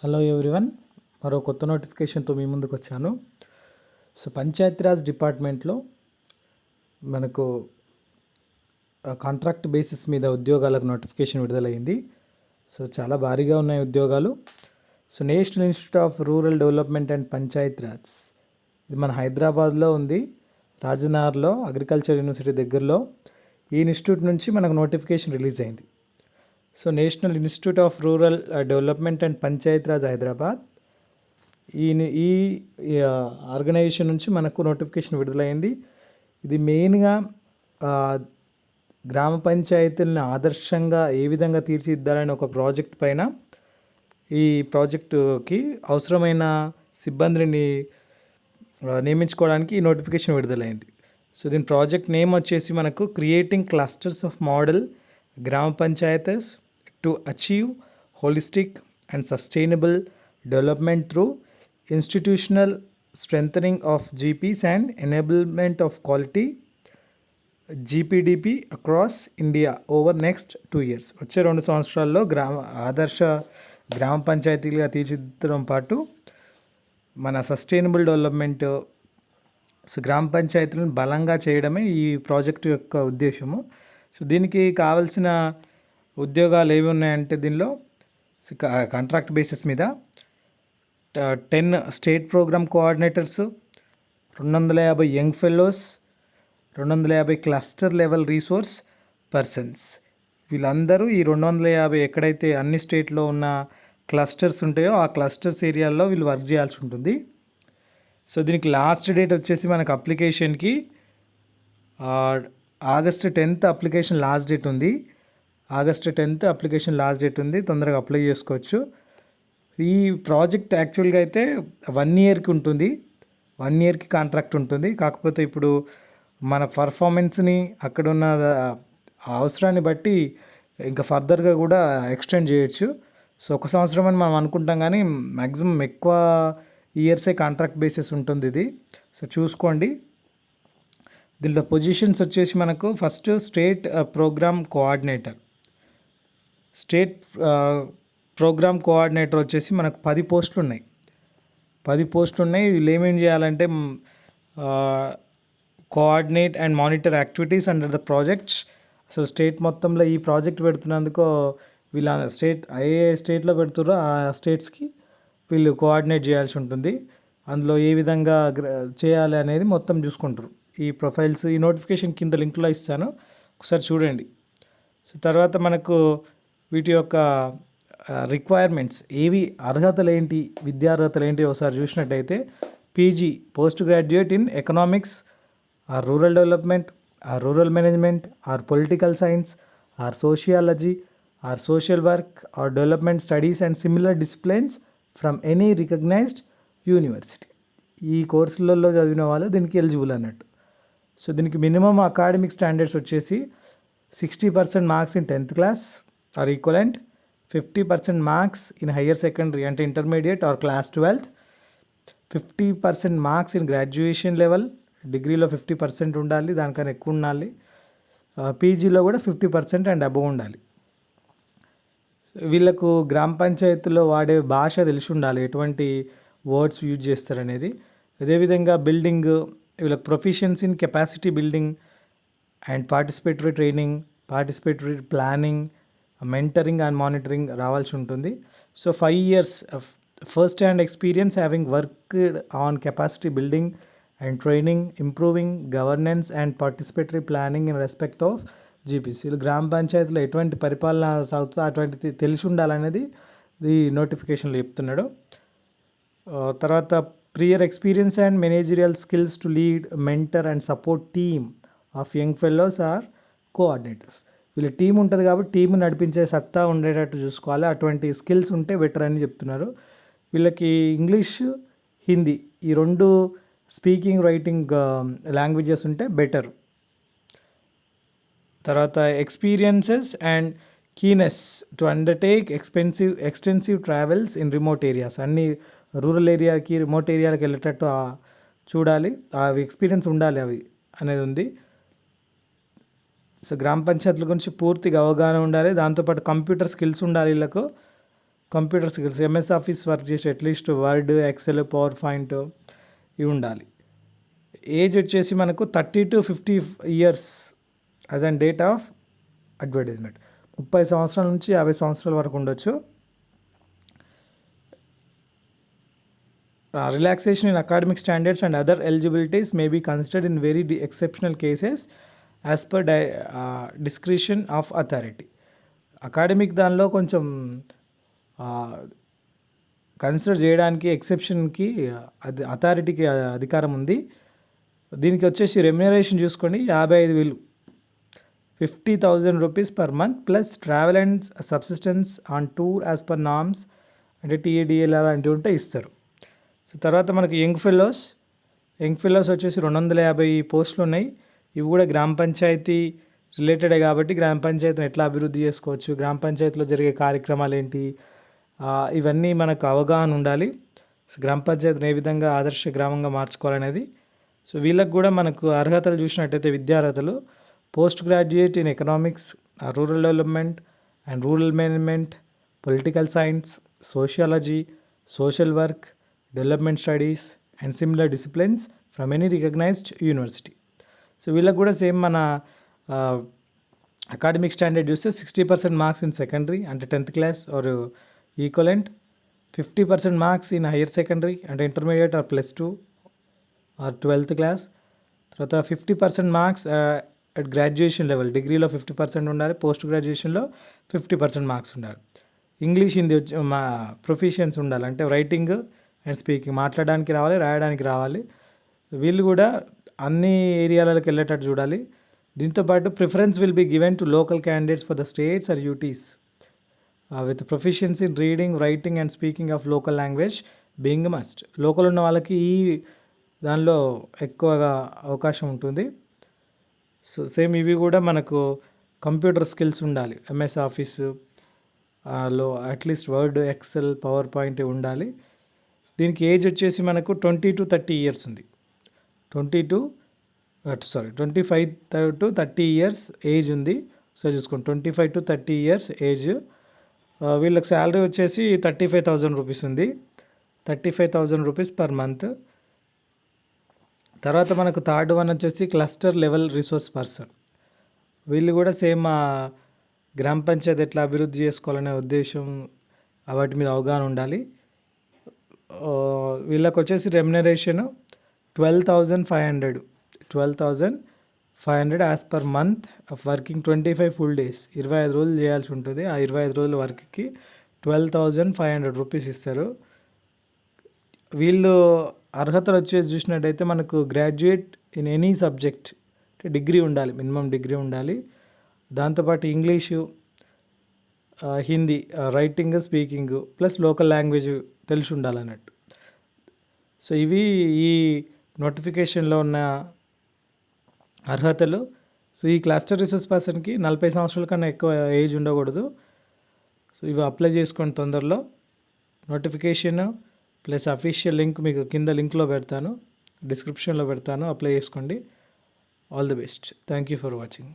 Hello everyone, మరో కొత్త నోటిఫికేషన్తో మీ ముందుకు వచ్చాను. పంచాయతీరాజ్ డిపార్ట్మెంట్లో మనకు కాంట్రాక్ట్ బేసిస్ మీద ఉద్యోగాలకు నోటిఫికేషన్ విడుదలైంది. చాలా భారీగా ఉన్నాయి ఉద్యోగాలు. National institute of rural development and Panchayati Raj, ఇది మన హైదరాబాద్లో ఉంది, రాజనగర్లో, అగ్రికల్చర్ యూనివర్సిటీ దగ్గరలో. ఈ ఇన్స్టిట్యూట్ నుంచి మనకు నోటిఫికేషన్ రిలీజ్ అయింది. National institute of rural development and Panchayati Raj Hyderabad, ఈ ఆర్గనైజేషన్ నుంచి మనకు నోటిఫికేషన్ విడుదలైంది. ఇది మెయిన్గా గ్రామ పంచాయతీలను ఆదర్శంగా ఏ విధంగా తీర్చిదిద్దాలని ఒక ప్రాజెక్ట్ పైన, ఈ ప్రాజెక్టుకి అవసరమైన సిబ్బందిని నియమించుకోవడానికి ఈ నోటిఫికేషన్ విడుదలైంది. దీని ప్రాజెక్ట్ నేమ్ వచ్చేసి మనకు క్రియేటింగ్ క్లస్టర్స్ ఆఫ్ మోడల్ గ్రామ panchayats to achieve holistic and sustainable development through institutional strengthening of GPs and enablement of quality GPDP across India over next 2 years. వచ్చే 2 సంవత్సరాల్లో ఆదర్శ గ్రామ పంచాయతీలుగా తీర్చిదిద్దడం పాటు మన సస్టైనబుల్ డెవలప్మెంట్, గ్రామ పంచాయతీలను బలంగా చేయడమే ఈ ప్రాజెక్టు యొక్క ఉద్దేశము. దీనికి కావాల్సిన ఉద్యోగాలు ఏవి ఉన్నాయంటే, దీనిలో కాంట్రాక్ట్ బేసిస్ మీద 10 state programme coordinators, 250 young fellows, 250 cluster level resource persons. వీళ్ళందరూ ఈ 250 ఎక్కడైతే అన్ని స్టేట్లో ఉన్న క్లస్టర్స్ ఉంటాయో ఆ క్లస్టర్స్ ఏరియాల్లో వీళ్ళు వర్క్ చేయాల్సి ఉంటుంది. దీనికి లాస్ట్ డేట్ వచ్చేసి మనకు అప్లికేషన్కి August 10th application last date ఉంది. August 10th application last date ఉంది, తొందరగా అప్లై చేసుకోవచ్చు. ఈ ప్రాజెక్ట్ యాక్చువల్గా అయితే 1 ఇయర్కి ఉంటుంది, 1 ఇయర్కి కాంట్రాక్ట్ ఉంటుంది. కాకపోతే ఇప్పుడు మన పర్ఫార్మెన్స్ని, అక్కడున్న అవసరాన్ని బట్టి ఇంకా ఫర్దర్గా కూడా ఎక్స్టెండ్ చేయొచ్చు. 1 సంవత్సరం అని మనం అనుకుంటాం, కానీ మ్యాక్సిమం ఎక్కువ ఇయర్సే కాంట్రాక్ట్ బేసిస్ ఉంటుంది ఇది. చూసుకోండి. దీంట్లో పొజిషన్స్ వచ్చేసి మనకు first state programme coordinator. State programme coordinator వచ్చేసి మనకు 10 పోస్టులు ఉన్నాయి. 10 పోస్టులు ఉన్నాయి. వీళ్ళు ఏమేం చేయాలంటే, coordinate and monitor activities under the projects. State మొత్తంలో ఈ ప్రాజెక్ట్ పెడుతున్నందుకు వీళ్ళ ఏ స్టేట్లో పెడుతురో ఆ స్టేట్స్కి వీళ్ళు కోఆర్డినేట్ చేయాల్సి ఉంటుంది. అందులో ఏ విధంగా చేయాలి అనేది మొత్తం చూసుకుంటారు. ఈ ప్రొఫైల్స్ ఈ నోటిఫికేషన్ కింద లింక్లో ఇస్తాను, ఒకసారి చూడండి. తర్వాత మనకు వీటి యొక్క రిక్వైర్మెంట్స్ ఏవి, అర్హతలు ఏంటి, విద్యార్హతలు ఏంటి ఒకసారి చూసినట్టయితే, PG post graduate in economics or rural development or rural management or political science or sociology or social work or development studies and similar disciplines from any recognised university. ఈ కోర్సులలో చదివిన వాళ్ళు దీనికి ఎలిజిబుల్ అన్నట్టు. దీనికి మినిమం అకాడమిక్ స్టాండర్డ్స్ వచ్చేసి 60% marks in 10th class or equivalent, 50% marks in higher secondary అంటే intermediate or class 12th, 50% marks in graduation level, డిగ్రీలో 50% ఉండాలి, దానికన్నా ఎక్కువ ఉండాలి. పీజీలో కూడా 50% అండ్ అబవ్ ఉండాలి. వీళ్ళకు గ్రామ పంచాయతీలో వాడే భాష తెలిసి ఉండాలి, ఎటువంటి వర్డ్స్ యూజ్ చేస్తారనేది. అదేవిధంగా బిల్డింగ్, వీళ్ళకి proficiency in capacity building and participatory training, participatory planning, mentoring and monitoring రావాల్సి ఉంటుంది. 5 years first hand experience having worked on capacity building and training, improving governance and participatory planning in respect of GPC. గ్రామ పంచాయతీలో ఎటువంటి పరిపాలన సాగుతుందో అటువంటిది తెలిసి ఉండాలనేది ఈ నోటిఫికేషన్లో చెప్తున్నాడు. తర్వాత prior experience and managerial skills to lead, mentor and support team of young fellows or coordinators. వీళ్ళ టీం ఉంటుంది కాబట్టి టీంని నడిపించే సత్తా ఉండేటట్టు చూసుకోవాలి, అటువంటి స్కిల్స్ ఉంటే బెటర్ అని చెప్తున్నారు. వీళ్ళకి ఇంగ్లీష్, హిందీ ఈ 2 స్పీకింగ్ రైటింగ్ లాంగ్వేజెస్ ఉంటే బెటర్. తర్వాత experiences and keenness to undertake extensive travels in remote areas. అన్ని రూరల్ ఏరియాకి, రిమోట్ ఏరియాలకు వెళ్ళేటట్టు చూడాలి, అవి ఎక్స్పీరియన్స్ ఉండాలి అవి అనేది ఉంది. గ్రామ పంచాయతీల గురించి పూర్తిగా అవగాహన ఉండాలి, దాంతోపాటు కంప్యూటర్ స్కిల్స్ ఉండాలి వీళ్ళకు. Computer skills MS office work చేసి at least word, excel, power point ఇవి ఉండాలి. ఏజ్ వచ్చేసి మనకు 30 to 50 years as and date of advertisement. 30 సంవత్సరాల నుంచి 50 సంవత్సరాల వరకు ఉండొచ్చు. Relaxation in academic standards and other eligibilities may be considered in very exceptional cases as per discretion of authority. Academic దానిలో కొంచెం కన్సిడర్ చేయడానికి ఎక్సెప్షన్కి అది అథారిటీకి అధికారం ఉంది. దీనికి వచ్చేసి రెమ్యునరేషన్ చూసుకోండి 55,000, 50,000 rupees per month plus travel and subsistence on tour as per norms, అంటే టీఏడిఎల్ అలాంటివి ఉంటే ఇస్తారు. సో తర్వాత మనకి యంగ్ ఫెలోస్ వచ్చేసి 250 పోస్టులు ఉన్నాయి. ఇవి కూడా గ్రామ పంచాయతీ రిలేటెడే కాబట్టి గ్రామ పంచాయతీని ఎట్లా అభివృద్ధి చేసుకోవచ్చు, గ్రామ పంచాయతీలో జరిగే కార్యక్రమాలు ఏంటి, ఇవన్నీ మనకు అవగాహన ఉండాలి. గ్రామ పంచాయతీని ఏ విధంగా ఆదర్శ గ్రామంగా మార్చుకోవాలనేది. సో వీళ్ళకి కూడా మనకు అర్హతలు చూసినట్టయితే విద్యార్హతలు post graduate in economics, rural development and rural management, political science, sociology, social work, development studies and similar disciplines from any recognised university. So వీళ్ళకి కూడా సేమ్ మన అకాడమిక్ స్టాండర్డ్ చూస్తే 60% మార్క్స్ ఇన్ సెకండరీ అంటే 10th class or equivalent, 50% marks in higher secondary అంటే intermediate or +2 or 12th class. తర్వాత 50% marks at graduation level, డిగ్రీలో 50% ఉండాలి, post గ్రాడ్యుయేషన్లో 50% మార్క్స్ ఉండాలి. ఇంగ్లీష్, హిందీ మా ప్రొఫిషియన్స్ ఉండాలి, అంటే రైటింగ్ అండ్ స్పీకింగ్ మాట్లాడడానికి రావాలి, రాయడానికి రావాలి. వీళ్ళు కూడా అన్ని ఏరియాలకు వెళ్ళేటట్టు చూడాలి. దీంతోపాటు preference will be given to local candidates for the states or UTs with proficiency in reading, writing and speaking of local language being must. Local ఉన్న వాళ్ళకి ఈ దానిలో ఎక్కువగా అవకాశం ఉంటుంది. సో సేమ్ ఇవి కూడా మనకు కంప్యూటర్ స్కిల్స్ ఉండాలి. ఎంఎస్ ఆఫీసు లో at least word, excel, power point ఉండాలి. దీనికి ఏజ్ వచ్చేసి మనకు 20 to 30 ఇయర్స్ ఉంది. 25 to 30 ఇయర్స్ ఏజ్ ఉంది. సో చూసుకోండి 25 to 30 ఇయర్స్ ఏజ్. వీళ్ళకి శాలరీ వచ్చేసి 35,000 రూపీస్ ఉంది, 35,000 రూపీస్ పర్ మంత్. తర్వాత మనకు థర్డ్ వన్ వచ్చేసి క్లస్టర్ లెవెల్ రిసోర్స్ పర్సన్. వీళ్ళు కూడా సేమ్ గ్రామ పంచాయతీ ఎట్లా అభివృద్ధి చేసుకోవాలనే ఉద్దేశం వాటి మీద అవగాహన ఉండాలి. వీళ్ళకి వచ్చేసి remuneration 12,500 as per month of working 25 full days. 25 రోజులు చేయాల్సి ఉంటుంది. ఆ 25 రోజుల వర్క్కి 12,500 రూపీస్ ఇస్తారు. వీళ్ళు అర్హతలు వచ్చేసి చూసినట్టయితే మనకు గ్రాడ్యుయేట్ ఇన్ ఎనీ సబ్జెక్ట్, అంటే డిగ్రీ ఉండాలి, మినిమం డిగ్రీ ఉండాలి. దాంతోపాటు English, Hindi, writing, speaking plus local language తెలిసి ఉండాలన్నట్టు. సో ఇవి ఈ నోటిఫికేషన్లో ఉన్న అర్హతలు. సో ఈ క్లస్టర్ రిసోర్స్ పర్సన్కి 40 సంవత్సరాల కన్నా ఎక్కువ ఏజ్ ఉండకూడదు. సో ఇవి అప్లై చేసుకోండి తొందరలో. నోటిఫికేషన్ ప్లస్ అఫీషియల్ లింక్ మీకు కింద లింక్లో పెడతాను, డిస్క్రిప్షన్లో పెడతాను, అప్లై చేసుకోండి. All the best. Thank you for watching.